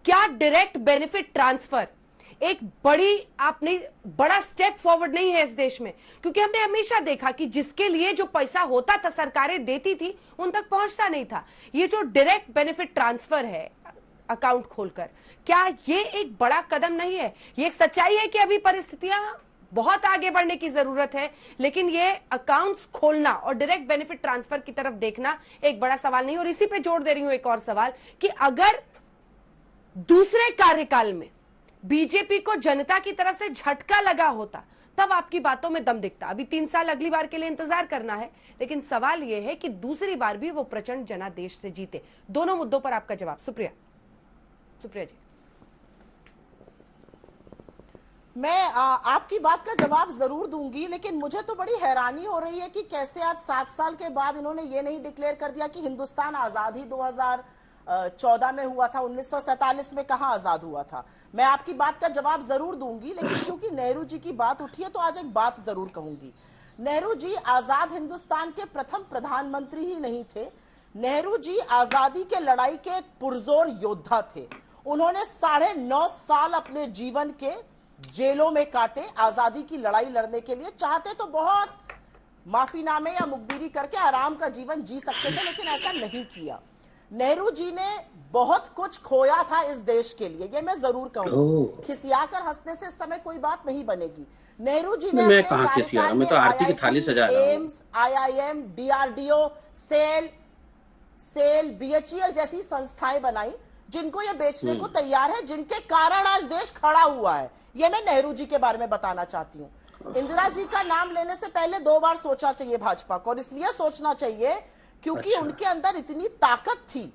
क्या direct benefit transfer एक बड़ा स्टेप फॉरवर्ड नहीं है इस देश में? क्योंकि हमने हमेशा देखा कि जिसके लिए जो पैसा होता था सरकारें देती थी उन तक पहुंचता नहीं था। ये जो डायरेक्ट बेनिफिट ट्रांसफर है अकाउंट खोलकर, क्या ये एक बड़ा कदम नहीं है? ये एक सच्चाई है कि अभी परिस्थितियां बहुत आगे बढ़ने की जरूरत है, लेकिन ये अकाउंट्स खोलना और डायरेक्ट बेनिफिट ट्रांसफर की तरफ देखना एक बड़ा सवाल नहीं। और इसी पे जोड़ दे रही हूं एक और सवाल कि अगर दूसरे कार्यकाल में बीजेपी को जनता की तरफ से झटका लगा होता तब आपकी बातों में दम दिखता। अभी 3 साल अगली बार के लिए इंतजार करना है, लेकिन सवाल यह है कि दूसरी बार भी वो प्रचंड जनादेश से जीते। दोनों मुद्दों पर आपका जवाब। सुप्रिया जी। मैं आपकी बात का जवाब जरूर दूंगी, लेकिन मुझे तो बड़ी हैरानी हो रही है कि कैसे आज 7 साल के बाद इन्होंने ये नहीं डिक्लेयर कर दिया कि हिंदुस्तान आजाद ही 2014 में हुआ था, 1947 में कहां आजाद हुआ था। मैं आपकी बात का जवाब जरूर दूंगी, लेकिन क्योंकि नेहरू जी की बात उठी है तो आज एक बात जरूर कहूंगी। नेहरू जी आजाद हिंदुस्तान के प्रथम प्रधानमंत्री ही नहीं थे, नेहरू जी आजादी के लड़ाई के एक पुरजोर योद्धा थे। उन्होंने 9.5 साल अपने जीवन के जेलों में काटे आजादी की लड़ाई लड़ने के लिए। चाहते तो बहुत माफीनामे या मुखबिरी करके आराम का जीवन जी सकते थे, लेकिन ऐसा नहीं किया। नेहरू जी ने बहुत कुछ खोया था इस देश के लिए, ये मैं जरूर कहूंगी। खिसियाकर हंसने से इस समय कोई बात नहीं बनेगी। नेहरू जी ने मैं कहां खिसिया, मैं तो आरती की थाली सजा रहा हूं। AIIMS, IIM, DRDO, SAIL, BHEL जैसी संस्थाएं बनाई जिनको ये बेचने को तैयार है, जिनके कारण आज देश खड़ा हुआ है। ये मैं नेहरू जी के बारे में बताना चाहती हूँ। इंदिरा जी का नाम लेने से पहले 2 बार सोचना चाहिए भाजपा को, और इसलिए सोचना चाहिए क्योंकि उनके अंदर इतनी ताकत थी।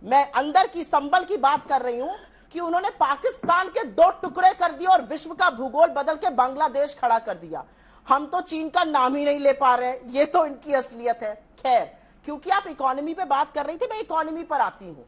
मैं अंदर की संबल की बात कर रही हूं कि उन्होंने पाकिस्तान के 2 टुकड़े कर दिए और विश्व का भूगोल बदल के बांग्लादेश खड़ा कर दिया। हम तो चीन का नाम ही नहीं ले पा रहे, ये तो इनकी असलियत है। खैर, क्योंकि आप इकोनॉमी पे बात कर रही थी, मैं इकोनॉमी पर आती हूं।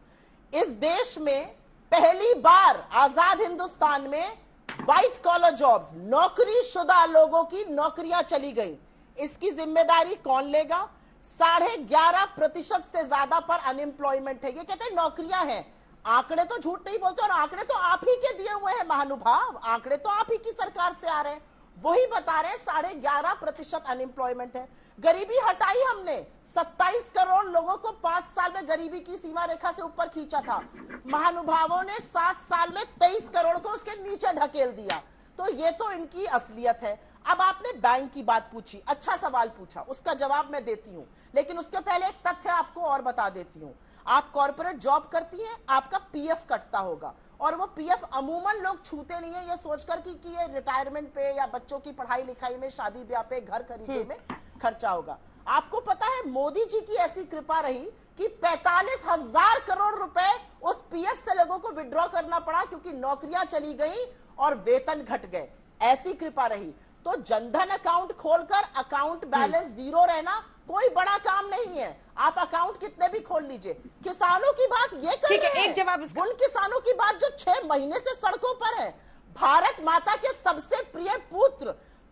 इस देश में पहली बार आजाद हिंदुस्तान में व्हाइट कॉलर जॉब्स, नौकरीशुदा लोगों की नौकरियां चली गई। इसकी जिम्मेदारी कौन लेगा? 11.5% से ज्यादा पर अनएम्प्लॉयमेंट है। ये कहते हैं नौकरियां हैं, आंकड़े तो झूठ नहीं बोलते, और आंकड़े तो आप ही के दिए हुए हैं महानुभाव, आंकड़े तो आप ही की सरकार से आ रहे हैं। वही बता रहे हैं 11.5% अनएम्प्लॉयमेंट है। गरीबी हटाई हमने, 27 करोड़ लोगों को 5 साल में गरीबी की सीमा रेखा से ऊपर खींचा था। महानुभावों ने 7 साल में 23 करोड़ को उसके नीचे ढकेल दिया। तो ये तो इनकी असलियत है। अब आपने बैंक की बात पूछी, अच्छा सवाल पूछा, उसका जवाब मैं देती हूं, लेकिन उसके पहले एक तथ्य आपको और बता देती हूं। आप कॉर्पोरेट जॉब करती हैं, आपका PF कटता होगा, और वो PF अमूमन लोग छूते नहीं है, ये सोचकर कि ये रिटायरमेंट पे या बच्चों की पढ़ाई लिखाई में, शादी ब्याह पे, घर खरीदने में खर्चा होगा। आपको पता है मोदी जी की ऐसी कृपा रही कि 45,000 करोड़ रुपए उस PF से लोगों को विड्रॉ करना पड़ा, क्योंकि नौकरियां चली गई और वेतन घट गए। ऐसी कृपा रही। तो जनधन अकाउंट खोलकर अकाउंट बैलेंस 0 रहना कोई बड़ा काम नहीं है। आप अकाउंट कितने भी खोल लीजिए। किसानों की बात ये कर रहे हैं, एक जवाब उन किसानों की बात जो 6 महीने से सड़कों पर है। भारत माता के सबसे प्रिय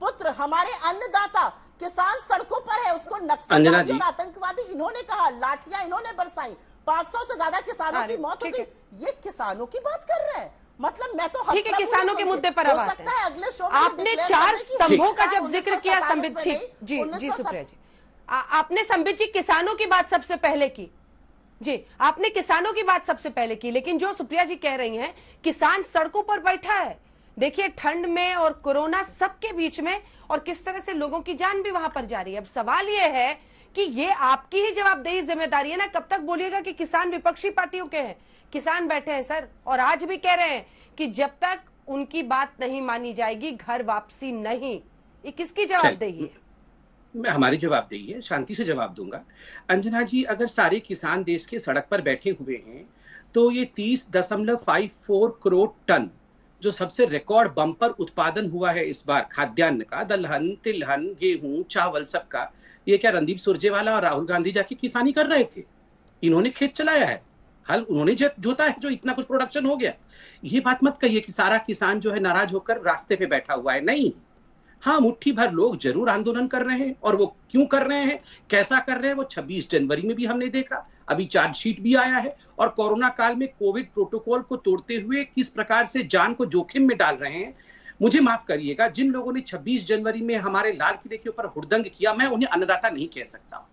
पुत्र हमारे अन्नदाता किसान सड़कों पर है। उसको नक्सलवादी और आतंकवादी इन्होंने कहा, लाठियां इन्होंने बरसाई, 500 से ज्यादा किसानों की मौत हो गई। ये किसानों की बात कर रहे हैं। मतलब मैं तो ठीक है, किसानों के मुद्दे पर हो सकता है अगले शो में आपने 4 स्तंभों का जब जिक्र किया संबित जी, जी सुप्रिया जी, आपने संबित जी किसानों की बात सबसे पहले की। जी, आपने किसानों की बात सबसे पहले की, लेकिन जो सुप्रिया जी कह रही हैं, किसान सड़कों पर बैठा है। देखिए, ठंड में और कोरोना सबके बीच में, और किस तरह से लोगों की जान भी वहां पर जा रही है। अब सवाल यह है कि ये आपकी ही जवाबदेही जिम्मेदारी है ना। कब तक बोलिएगा कि किसान विपक्षी पार्टियों के हैं? किसान बैठे हैं सर, और आज भी कह रहे हैं कि जब तक उनकी बात नहीं मानी जाएगी घर वापसी नहीं। ये किसकी जवाबदेही है? मैं हमारी जवाबदेही है, शांति से जवाब दूंगा। अंजना जी, अगर सारे किसान देश के सड़क पर बैठे हुए हैं तो ये 30.54 करोड़ टन जो सबसे रिकॉर्ड बम्पर उत्पादन हुआ है इस बार खाद्यान्न का, दलहन, तिलहन, गेहूं, चावल, सबका, ये क्या रणदीप सुरजेवाला और राहुल गांधी जाके किसानी कर रहे थे? इन्होंने खेत चलाया है, हल उन्होंने जोता है, जो इतना कुछ प्रोडक्शन हो गया। ये बात मत कहिए कि सारा किसान जो है नाराज होकर रास्ते पे बैठा हुआ है। नहीं, हाँ, मुट्ठी भर लोग जरूर आंदोलन कर रहे हैं, और वो क्यों कर रहे हैं, कैसा कर रहे हैं, वो 26 जनवरी में भी हमने देखा। अभी चार्जशीट भी आया है, और कोरोना काल में कोविड प्रोटोकॉल को तोड़ते हुए किस प्रकार से जान को जोखिम में डाल रहे हैं। मुझे माफ करिएगा, जिन लोगों ने 26 जनवरी में हमारे लाल किले के ऊपर हुड़दंग किया, मैं उन्हें अन्नदाता नहीं कह सकता।